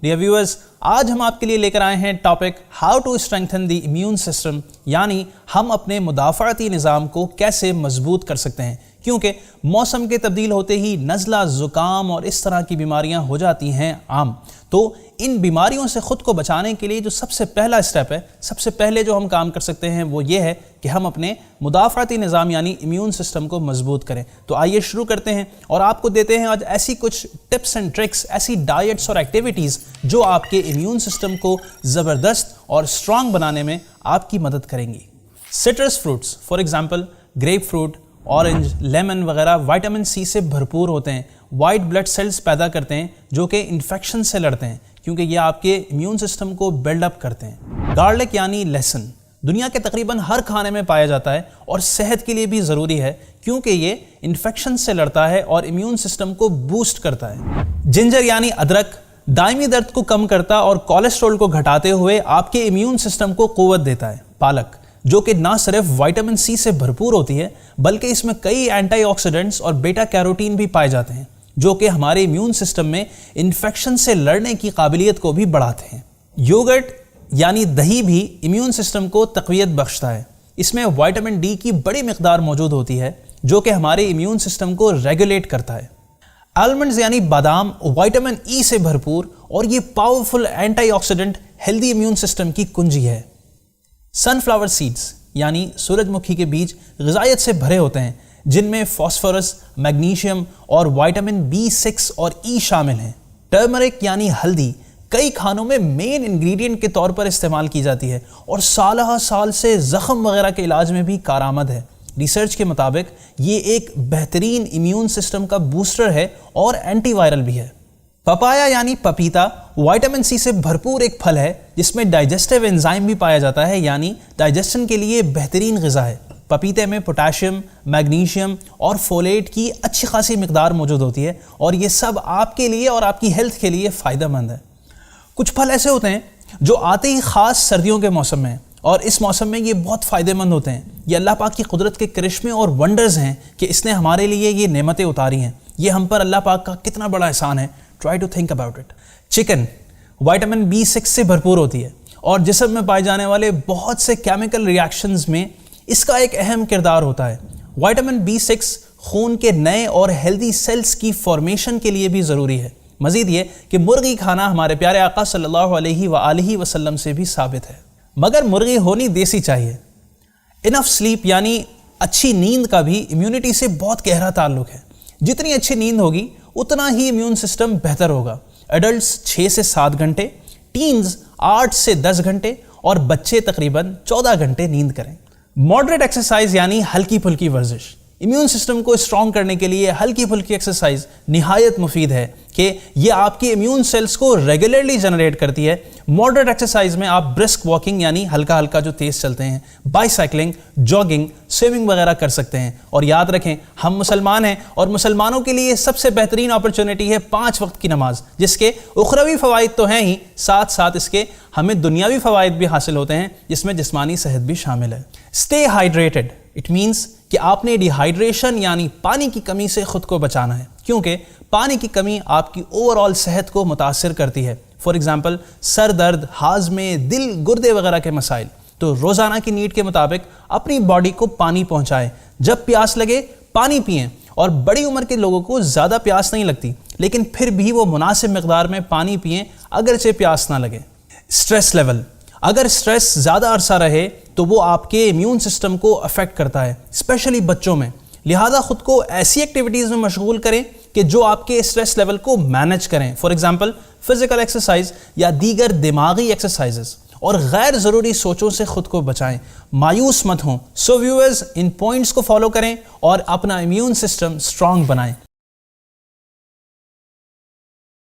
Dear viewers, आज हम आपके लिए लेकर आए हैं topic how to strengthen the immune system, यानी हम अपने मुदाफ़ाती निज़ाम को कैसे मजबूत कर सकते हैं, क्योंकि मौसम के तब्दील होते ही नज़ला, ज़ुकाम और इस तरह की बीमारियां हो जाती हैं आम। तो इन बीमारियों से ख़ुद को बचाने के लिए जो सबसे पहला स्टेप है, सबसे पहले जो हम काम कर सकते हैं वो ये है कि हम अपने मुदाफ़ाती निज़ाम यानी इम्यून सिस्टम को मजबूत करें। तो आइए शुरू करते हैं और आपको देते हैं आज ऐसी कुछ टिप्स एंड ट्रिक्स, ऐसी डाइट्स और एक्टिविटीज़ जो आपके इम्यून सिस्टम को ज़बरदस्त और स्ट्रॉन्ग बनाने में आपकी मदद करेंगी। Citrus fruits, for example grep fruit, orange, lemon वगैरह विटामिन सी से भरपूर होते हैं, वाइट ब्लड सेल्स पैदा करते हैं जो कि इन्फेक्शन से लड़ते हैं, क्योंकि ये आपके इम्यून सिस्टम को बिल्डअप करते हैं। गार्लिक यानी लहसुन दुनिया के तकरीबन हर खाने में पाया जाता है और सेहत के लिए भी ज़रूरी है, क्योंकि ये इन्फेक्शन से लड़ता है और इम्यून सिस्टम को बूस्ट करता है। जिंजर यानी अदरक दायमी दर्द को कम करता और कोलेस्ट्रॉल को घटाते हुए आपके इम्यून सिस्टम को क़ुव्वत देता है। पालक, जो कि ना सिर्फ विटामिन सी से भरपूर होती है बल्कि इसमें कई एंटीऑक्सीडेंट्स और बेटा कैरोटीन भी पाए जाते हैं, जो कि हमारे इम्यून सिस्टम में इन्फेक्शन से लड़ने की काबिलियत को भी बढ़ाते हैं। योगर्ट यानी दही भी इम्यून सिस्टम को तक़वियत बख्शता है। इसमें विटामिन डी की बड़ी मिक़दार मौजूद होती है जो कि हमारे इम्यून सिस्टम को रेगुलेट करता है। आलमंड्स यानी बादाम विटामिन ई से भरपूर और ये powerful antioxidant healthy immune system की कुंजी है। सनफ्लावर सीड्स यानी सूरजमुखी के बीज ग़िज़ायत से भरे होते हैं, जिनमें फास्फोरस, मैग्नीशियम और विटामिन B6 और E शामिल हैं। टर्मरिक यानी हल्दी कई खानों में मेन इंग्रेडिएंट के तौर पर इस्तेमाल की जाती है और साल साल से ज़ख़म वगैरह के इलाज में भी कारआमद है। रिसर्च के मुताबिक ये एक बेहतरीन इम्यून सिस्टम का बूस्टर है और एंटीवायरल भी है। पपाया यानी पपीता विटामिन सी से भरपूर एक फल है जिसमें डाइजेस्टिव एंजाइम भी पाया जाता है, यानी डाइजेशन के लिए बेहतरीन ग़िज़ा है। पपीते में पोटेशियम, मैग्नीशियम और फोलेट की अच्छी खासी मिक़दार मौजूद होती है और ये सब आपके लिए और आपकी हेल्थ के लिए फ़ायदेमंद है। कुछ फल ऐसे होते हैं जो आते ही ख़ास सर्दियों के मौसम में, और इस मौसम में ये बहुत फ़ायदेमंद होते हैं। ये अल्लाह पाक की कुदरत के करिश्मे और वंडर्स हैं कि इसने हमारे लिए ये नेमतें उतारी हैं। ये हम पर अल्लाह पाक का कितना बड़ा एहसान है। Try to think about it. Chicken vitamin B6 से भरपूर होती है और जिस्म में पाए जाने वाले बहुत से केमिकल रिएक्शंस में इसका एक अहम किरदार होता है। विटामिन B6 खून के नए और हेल्दी सेल्स की फॉर्मेशन के लिए भी ज़रूरी है। मज़ीद ये कि मुर्गी खाना हमारे प्यारे आका सल्लल्लाहु अलैहि वसल्लम से भी साबित है, मगर मुर्गी होनी देसी चाहिए। इनफ स्लीप यानी अच्छी नींद का भी इम्यूनिटी से बहुत गहरा ताल्लुक है। जितनी अच्छी नींद होगी उतना ही इम्यून सिस्टम बेहतर होगा। एडल्ट्स 6 से 7 घंटे, टीन्स 8 से 10 घंटे और बच्चे तकरीबन 14 घंटे नींद करें। मॉडरेट एक्सरसाइज यानी हल्की फुल्की वर्जिश इम्यून सिस्टम को स्ट्रॉन्ग करने के लिए हल्की फुल्की एक्सरसाइज निहायत मुफीद है कि ये आपके इम्यून सेल्स को रेगुलरली जनरेट करती है। मॉडरेट एक्सरसाइज में आप ब्रिस्क वॉकिंग यानी हल्का हल्का जो तेज़ चलते हैं, बाईसाइकिलिंग, जॉगिंग, स्विमिंग वगैरह कर सकते हैं। और याद रखें, हम मुसलमान हैं और मुसलमानों के लिए सबसे बेहतरीन अपॉर्चुनिटी है 5 वक्त की नमाज, जिसके उखरवी फ़वाइद तो हैं ही, साथ साथ इसके हमें दुनियावी फ़वाइद भी हासिल होते हैं, जिसमें जिस्मानी सेहत भी शामिल है। स्टे हाइड्रेटेड इट मीन्स कि आपने डिहाइड्रेशन यानी पानी की कमी से ख़ुद को बचाना है, क्योंकि पानी की कमी आपकी ओवरऑल सेहत को मुतासिर करती है। फॉर एग्जांपल सर दर्द, हाजमे, दिल, गुर्दे वगैरह के मसाइल। तो रोज़ाना की नीड के मुताबिक अपनी बॉडी को पानी पहुंचाएं। जब प्यास लगे पानी पिएं, और बड़ी उम्र के लोगों को ज़्यादा प्यास नहीं लगती, लेकिन फिर भी वो मुनासिब मिक़दार में पानी पिएं अगरचे प्यास ना लगे। स्ट्रेस लेवल, अगर स्ट्रेस ज़्यादा अरसा रहे तो वो आपके इम्यून सिस्टम को अफेक्ट करता है, स्पेशली बच्चों में। लिहाजा ख़ुद को ऐसी एक्टिविटीज़ में मशगूल करें कि जो आपके स्ट्रेस लेवल को मैनेज करें। फॉर एग्जांपल फिज़िकल एक्सरसाइज या दीगर दिमागी एक्सरसाइजेस, और गैर ज़रूरी सोचों से ख़ुद को बचाएं। मायूस मत हों। सो व्यूअर्स, इन पॉइंट्स को फॉलो करें और अपना इम्यून सिस्टम स्ट्रॉन्ग बनाएं।